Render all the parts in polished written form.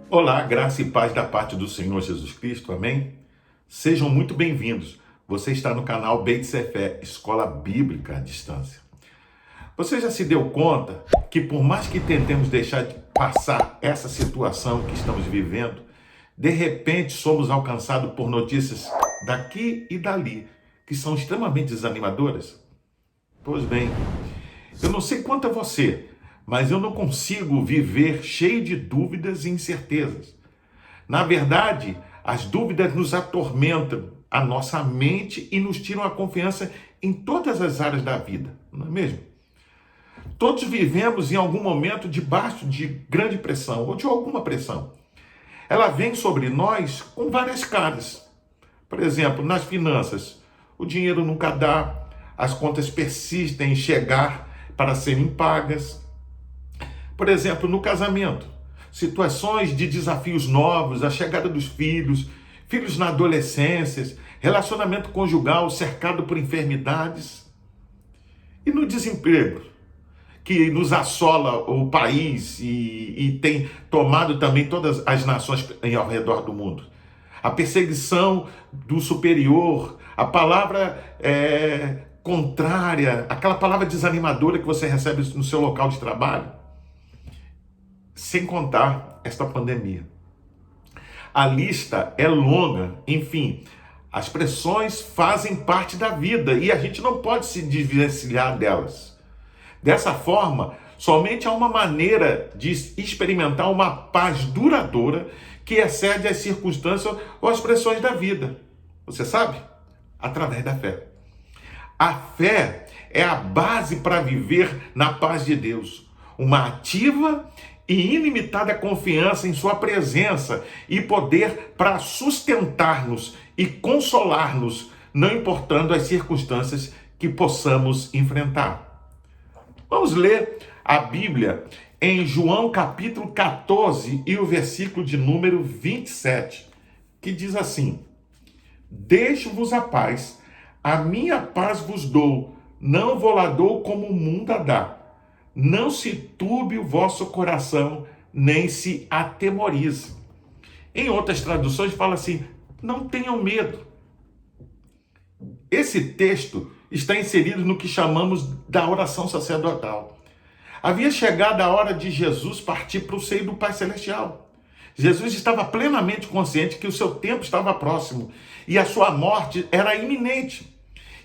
Olá, graça e paz da parte do Senhor Jesus Cristo, amém? Sejam muito bem-vindos. Você está no canal Beit Sefer, Escola Bíblica à Distância. Você já se deu conta que por mais que tentemos deixar de passar essa situação que estamos vivendo, de repente somos alcançados por notícias daqui e dali, que são extremamente desanimadoras? Pois bem, eu não sei quanto a você, mas eu não consigo viver cheio de dúvidas e incertezas. Na verdade, as dúvidas nos atormentam a nossa mente e nos tiram a confiança em todas as áreas da vida, não é mesmo? Todos vivemos em algum momento debaixo de grande pressão ou de alguma pressão. Ela vem sobre nós com várias caras. Por exemplo, nas finanças, o dinheiro nunca dá, as contas persistem em chegar para serem pagas. Por exemplo, no casamento, situações de desafios novos, a chegada dos filhos, filhos na adolescência, relacionamento conjugal cercado por enfermidades. E no desemprego, que nos assola o país e tem tomado também todas as nações ao redor do mundo. A perseguição do superior, a palavra contrária, aquela palavra desanimadora que você recebe no seu local de trabalho. Sem contar esta pandemia. A lista é longa, enfim, as pressões fazem parte da vida e a gente não pode se desvencilhar delas. Dessa forma, somente há uma maneira de experimentar uma paz duradoura que excede as circunstâncias ou as pressões da vida. Você sabe? Através da fé. A fé é a base para viver na paz de Deus. Uma ativa e ilimitada confiança em sua presença e poder para sustentar-nos e consolar-nos, não importando as circunstâncias que possamos enfrentar. Vamos ler a Bíblia em João capítulo 14 e o versículo de número 27, que diz assim: Deixo-vos a paz, a minha paz vos dou, não vou lá dou como o mundo a dá. Não se turbe o vosso coração, nem se atemorize. Em outras traduções fala assim, não tenham medo. Esse texto está inserido no que chamamos da oração sacerdotal. Havia chegado a hora de Jesus partir para o seio do Pai Celestial. Jesus estava plenamente consciente que o seu tempo estava próximo e a sua morte era iminente.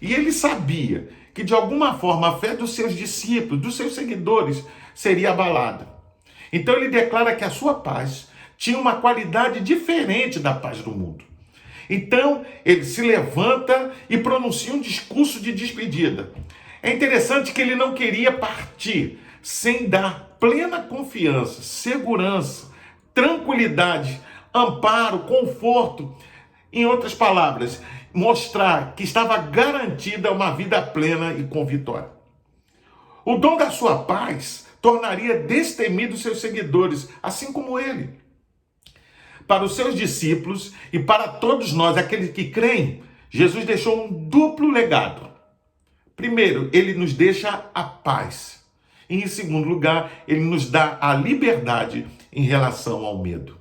E ele sabia que de alguma forma a fé dos seus discípulos, dos seus seguidores, seria abalada. Então ele declara que a sua paz tinha uma qualidade diferente da paz do mundo. Então ele se levanta e pronuncia um discurso de despedida. É interessante que ele não queria partir sem dar plena confiança, segurança, tranquilidade, amparo, conforto. Em outras palavras, mostrar que estava garantida uma vida plena e com vitória. O dom da sua paz tornaria destemidos seus seguidores, assim como ele. Para os seus discípulos e para todos nós, aqueles que creem, Jesus deixou um duplo legado. Primeiro, ele nos deixa a paz. E em segundo lugar, ele nos dá a liberdade em relação ao medo.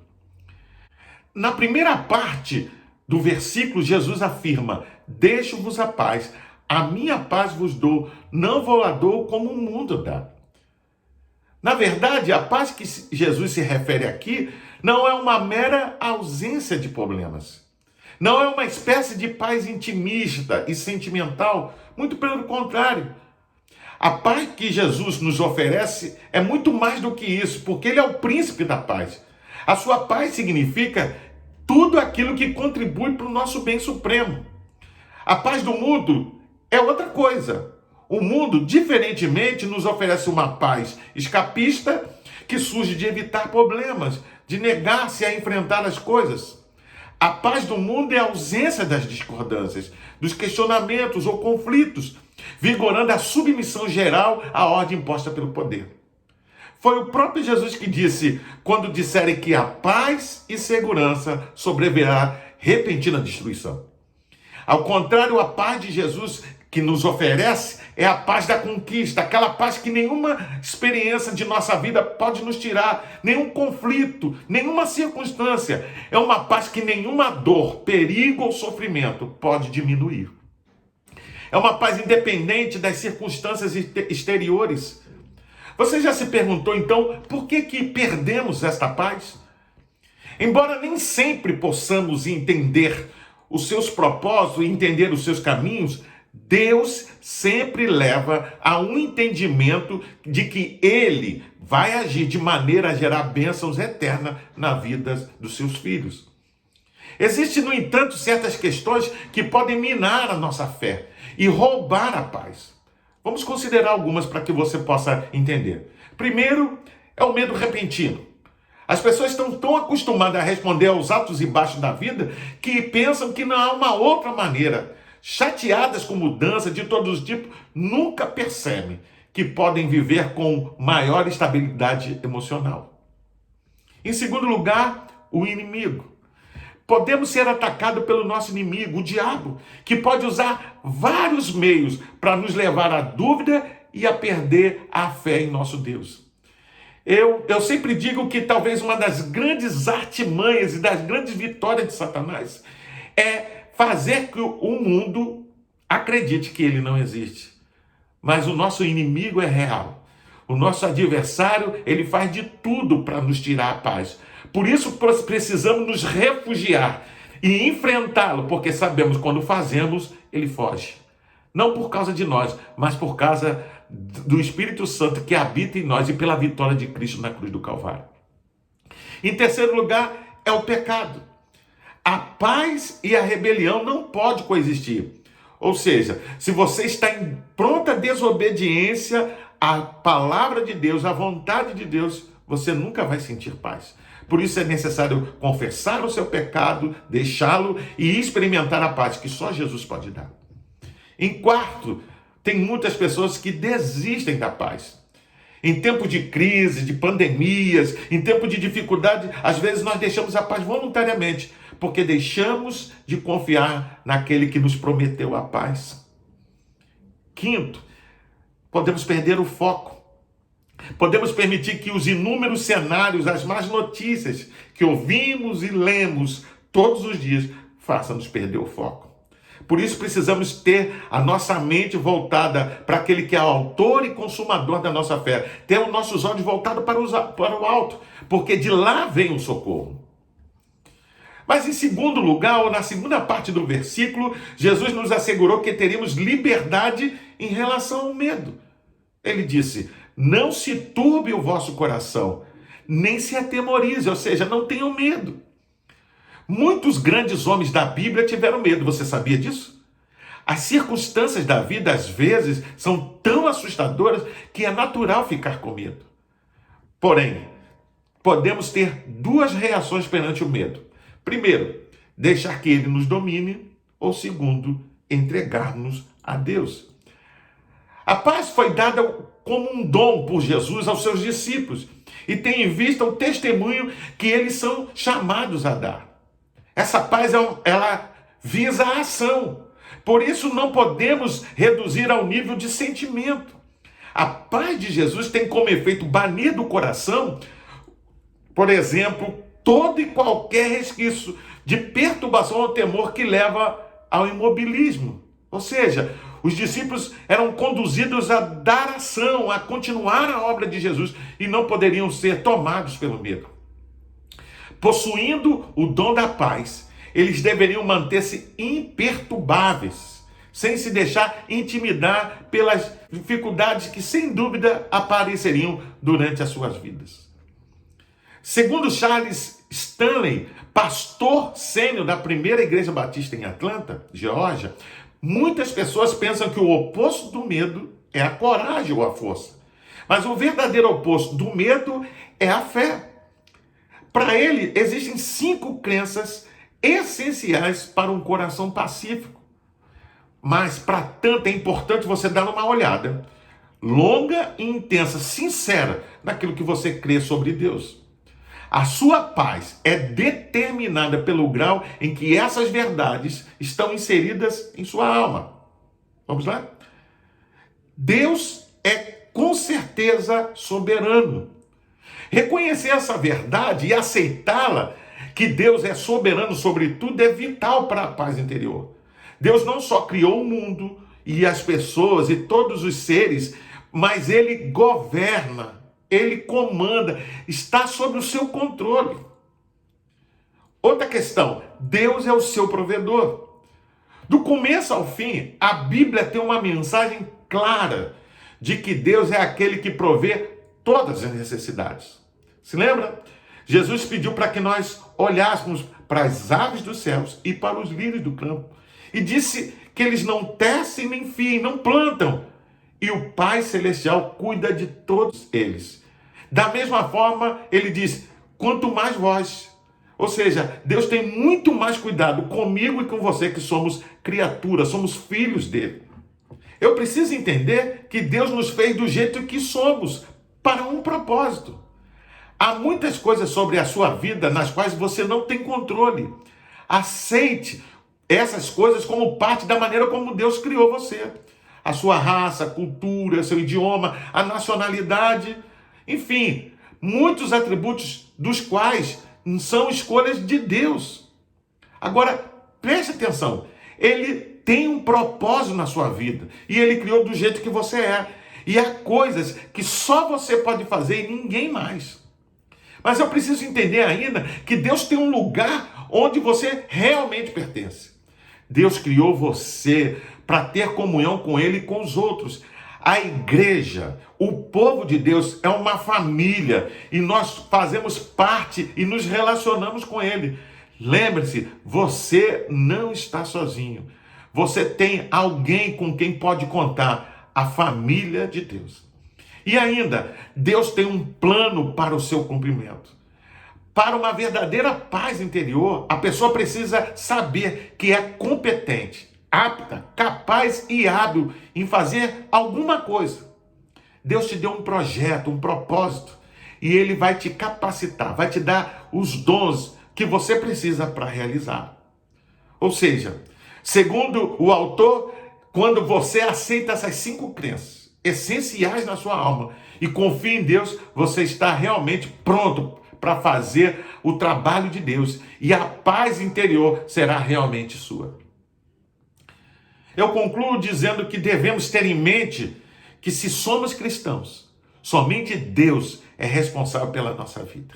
Na primeira parte do versículo, Jesus afirma, deixo-vos a paz, a minha paz vos dou, não vou lá dou como o mundo dá. Na verdade, a paz que Jesus se refere aqui não é uma mera ausência de problemas. Não é uma espécie de paz intimista e sentimental, muito pelo contrário. A paz que Jesus nos oferece é muito mais do que isso, porque ele é o príncipe da paz. A sua paz significa tudo aquilo que contribui para o nosso bem supremo. A paz do mundo é outra coisa. O mundo, diferentemente, nos oferece uma paz escapista que surge de evitar problemas, de negar-se a enfrentar as coisas. A paz do mundo é a ausência das discordâncias, dos questionamentos ou conflitos, vigorando a submissão geral à ordem imposta pelo poder. Foi o próprio Jesus que disse, quando disserem que a paz e segurança sobrevirá repentina destruição. Ao contrário, a paz de Jesus que nos oferece é a paz da conquista, aquela paz que nenhuma experiência de nossa vida pode nos tirar, nenhum conflito, nenhuma circunstância. É uma paz que nenhuma dor, perigo ou sofrimento pode diminuir. É uma paz independente das circunstâncias exteriores. Você já se perguntou, então, por que perdemos esta paz? Embora nem sempre possamos entender os seus propósitos e entender os seus caminhos, Deus sempre leva a um entendimento de que Ele vai agir de maneira a gerar bênçãos eternas na vida dos seus filhos. Existem, no entanto, certas questões que podem minar a nossa fé e roubar a paz. Vamos considerar algumas para que você possa entender. Primeiro, é o medo repentino. As pessoas estão tão acostumadas a responder aos altos e baixos da vida que pensam que não há uma outra maneira. Chateadas com mudança de todos os tipos, nunca percebem que podem viver com maior estabilidade emocional. Em segundo lugar, o inimigo. Podemos ser atacados pelo nosso inimigo, o diabo, que pode usar vários meios para nos levar à dúvida e a perder a fé em nosso Deus. Eu sempre digo que talvez uma das grandes artimanhas e das grandes vitórias de Satanás é fazer que o mundo acredite que ele não existe. Mas o nosso inimigo é real. O nosso adversário, ele faz de tudo para nos tirar a paz. Por isso precisamos nos refugiar e enfrentá-lo, porque sabemos que quando fazemos, ele foge. Não por causa de nós, mas por causa do Espírito Santo que habita em nós e pela vitória de Cristo na cruz do Calvário. Em terceiro lugar, é o pecado. A paz e a rebelião não podem coexistir. Ou seja, se você está em pronta desobediência à palavra de Deus, à vontade de Deus, você nunca vai sentir paz. Por isso é necessário confessar o seu pecado, deixá-lo e experimentar a paz que só Jesus pode dar. Em quarto, tem muitas pessoas que desistem da paz. Em tempo de crise, de pandemias, em tempo de dificuldade, às vezes nós deixamos a paz voluntariamente, porque deixamos de confiar naquele que nos prometeu a paz. Quinto, podemos perder o foco. Podemos permitir que os inúmeros cenários, as más notícias que ouvimos e lemos todos os dias, façam-nos perder o foco. Por isso precisamos ter a nossa mente voltada para aquele que é autor e consumador da nossa fé. Ter os nossos olhos voltados para o alto, porque de lá vem o socorro. Mas em segundo lugar, ou na segunda parte do versículo, Jesus nos assegurou que teríamos liberdade em relação ao medo. Ele disse: não se turbe o vosso coração, nem se atemorize, ou seja, não tenham medo. Muitos grandes homens da Bíblia tiveram medo, você sabia disso? As circunstâncias da vida, às vezes, são tão assustadoras que é natural ficar com medo. Porém, podemos ter duas reações perante o medo. Primeiro, deixar que ele nos domine, ou segundo, entregar-nos a Deus. A paz foi dada como um dom por Jesus aos seus discípulos e tem em vista o testemunho que eles são chamados a dar. Essa paz, ela visa a ação. Por isso não podemos reduzir ao nível de sentimento. A paz de Jesus tem como efeito banir do coração, por exemplo, todo e qualquer resquício de perturbação ou temor que leva ao imobilismo. Ou seja, os discípulos eram conduzidos a dar ação, a continuar a obra de Jesus e não poderiam ser tomados pelo medo. Possuindo o dom da paz, eles deveriam manter-se imperturbáveis, sem se deixar intimidar pelas dificuldades que, sem dúvida, apareceriam durante as suas vidas. Segundo Charles Stanley, pastor sênior da primeira igreja batista em Atlanta, Geórgia, muitas pessoas pensam que o oposto do medo é a coragem ou a força. Mas o verdadeiro oposto do medo é a fé. Para ele, existem 5 crenças essenciais para um coração pacífico. Mas, para tanto, é importante você dar uma olhada longa e intensa, sincera, naquilo que você crê sobre Deus. A sua paz é determinada pelo grau em que essas verdades estão inseridas em sua alma. Vamos lá? Deus é com certeza soberano. Reconhecer essa verdade e aceitá-la, que Deus é soberano sobre tudo, é vital para a paz interior. Deus não só criou o mundo e as pessoas e todos os seres, mas Ele governa, Ele comanda, está sob o seu controle. Outra questão, Deus é o seu provedor. Do começo ao fim, a Bíblia tem uma mensagem clara de que Deus é aquele que provê todas as necessidades. Se lembra? Jesus pediu para que nós olhássemos para as aves dos céus e para os lírios do campo. E disse que eles não tecem nem fiem, não plantam. E o Pai Celestial cuida de todos eles. Da mesma forma, ele diz, quanto mais vós. Ou seja, Deus tem muito mais cuidado comigo e com você, que somos criaturas, somos filhos dele. Eu preciso entender que Deus nos fez do jeito que somos, para um propósito. Há muitas coisas sobre a sua vida nas quais você não tem controle. Aceite essas coisas como parte da maneira como Deus criou você. A sua raça, a cultura, seu idioma, a nacionalidade, enfim, muitos atributos dos quais são escolhas de Deus. Agora, preste atenção, Ele tem um propósito na sua vida e Ele criou do jeito que você é. E há coisas que só você pode fazer e ninguém mais. Mas eu preciso entender ainda que Deus tem um lugar onde você realmente pertence. Deus criou você para ter comunhão com Ele e com os outros. A igreja, o povo de Deus é uma família e nós fazemos parte e nos relacionamos com Ele. Lembre-se, você não está sozinho. Você tem alguém com quem pode contar, a família de Deus. E ainda, Deus tem um plano para o seu cumprimento. Para uma verdadeira paz interior, a pessoa precisa saber que é competente, apta, capaz e hábil em fazer alguma coisa. Deus te deu um projeto, um propósito, e Ele vai te capacitar, vai te dar os dons que você precisa para realizar. Ou seja, segundo o autor, quando você aceita essas 5 crenças essenciais na sua alma e confia em Deus, você está realmente pronto para fazer o trabalho de Deus e a paz interior será realmente sua. Eu concluo dizendo que devemos ter em mente que se somos cristãos, somente Deus é responsável pela nossa vida.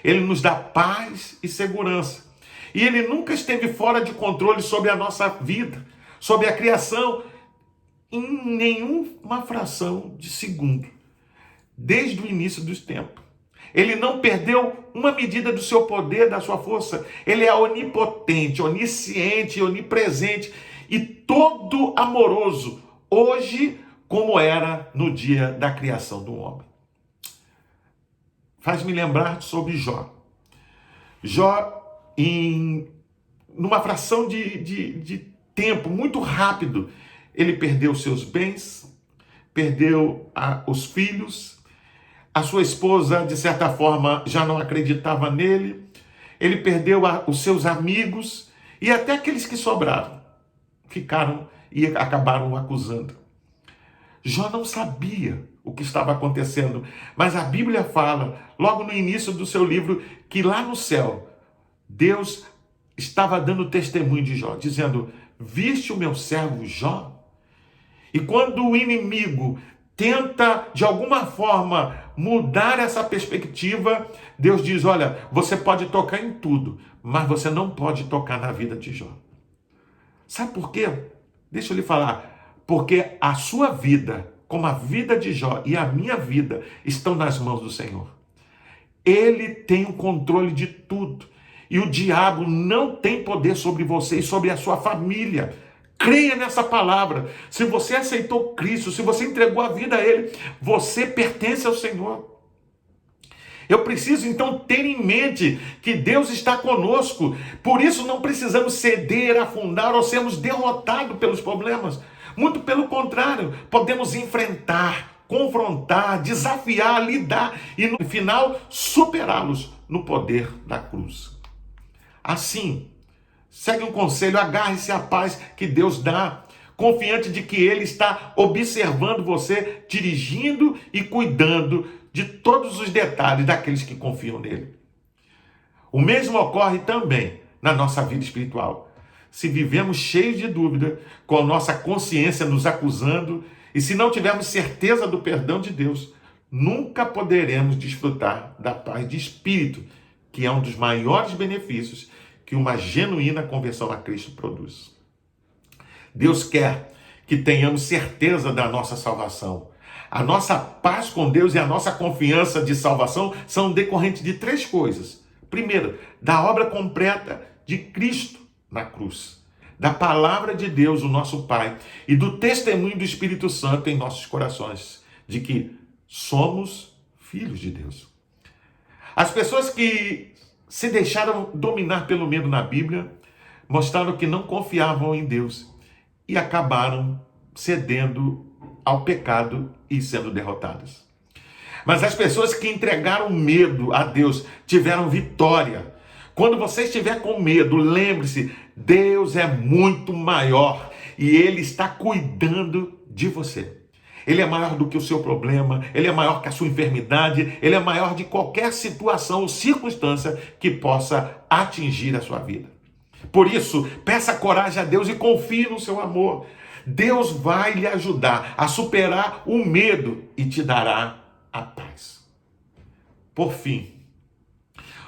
Ele nos dá paz e segurança. E Ele nunca esteve fora de controle sobre a nossa vida, sobre a criação, em nenhuma fração de segundo, desde o início dos tempos. Ele não perdeu uma medida do seu poder, da sua força. Ele é onipotente, onisciente, onipresente e todo amoroso, hoje como era no dia da criação do homem. Faz-me lembrar sobre Jó. Jó, numa fração de tempo muito rápido, ele perdeu seus bens, perdeu os filhos, a sua esposa, de certa forma, já não acreditava nele, ele perdeu os seus amigos e até aqueles que sobraram, ficaram e acabaram o acusando. Jó não sabia o que estava acontecendo, mas a Bíblia fala, logo no início do seu livro, que lá no céu, Deus estava dando testemunho de Jó, dizendo, viste o meu servo Jó? E quando o inimigo tenta, de alguma forma, mudar essa perspectiva, Deus diz, olha, você pode tocar em tudo, mas você não pode tocar na vida de Jó. Sabe por quê? Deixa eu lhe falar. Porque a sua vida, como a vida de Jó e a minha vida, estão nas mãos do Senhor. Ele tem o controle de tudo. E o diabo não tem poder sobre você e sobre a sua família. Creia nessa palavra. Se você aceitou Cristo, se você entregou a vida a Ele, você pertence ao Senhor. Eu preciso então ter em mente que Deus está conosco. Por isso não precisamos ceder, afundar ou sermos derrotados pelos problemas. Muito pelo contrário, podemos enfrentar, confrontar, desafiar, lidar e no final superá-los no poder da cruz. Assim, segue um conselho, agarre-se à paz que Deus dá. confiante de que Ele está observando você, dirigindo e cuidando de todos os detalhes daqueles que confiam nele. O mesmo ocorre também na nossa vida espiritual. Se vivemos cheios de dúvida, com a nossa consciência nos acusando, e se não tivermos certeza do perdão de Deus, nunca poderemos desfrutar da paz de espírito, que é um dos maiores benefícios que uma genuína conversão a Cristo produz. Deus quer que tenhamos certeza da nossa salvação. A nossa paz com Deus e a nossa confiança de salvação são decorrentes de 3 coisas. Primeiro, da obra completa de Cristo na cruz, da palavra de Deus, o nosso Pai, e do testemunho do Espírito Santo em nossos corações, de que somos filhos de Deus. As pessoas que se deixaram dominar pelo medo na Bíblia mostraram que não confiavam em Deus e acabaram cedendo ao pecado e sendo derrotadas. Mas as pessoas que entregaram medo a Deus tiveram vitória. Quando você estiver com medo, lembre-se, Deus é muito maior e Ele está cuidando de você. Ele é maior do que o seu problema, Ele é maior que a sua enfermidade, Ele é maior de qualquer situação ou circunstância que possa atingir a sua vida. Por isso, peça coragem a Deus e confie no seu amor. Deus vai lhe ajudar a superar o medo e te dará a paz. Por fim,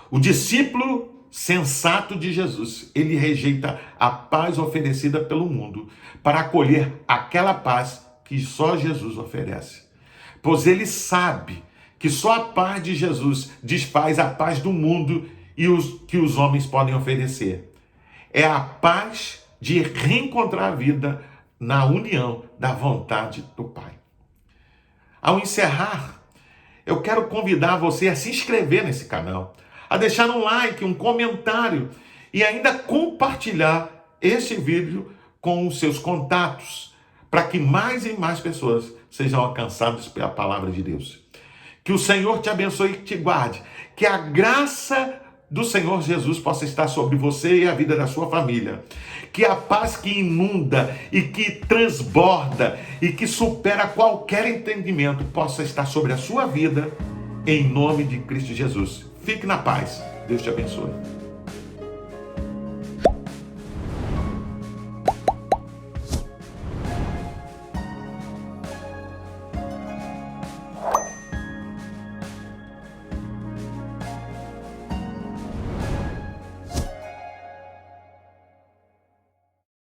o discípulo sensato de Jesus, ele rejeita a paz oferecida pelo mundo para acolher aquela paz que só Jesus oferece. Pois ele sabe que só a paz de Jesus desfaz a paz do mundo e que os homens podem oferecer. É a paz de reencontrar a vida na união da vontade do Pai. Ao encerrar, eu quero convidar você a se inscrever nesse canal, a deixar um like, um comentário e ainda compartilhar este vídeo com os seus contatos, para que mais e mais pessoas sejam alcançadas pela palavra de Deus. Que o Senhor te abençoe e te guarde. Que a graça do Senhor Jesus possa estar sobre você e a vida da sua família. Que a paz que inunda e que transborda e que supera qualquer entendimento possa estar sobre a sua vida, em nome de Cristo Jesus. Fique na paz. Deus te abençoe.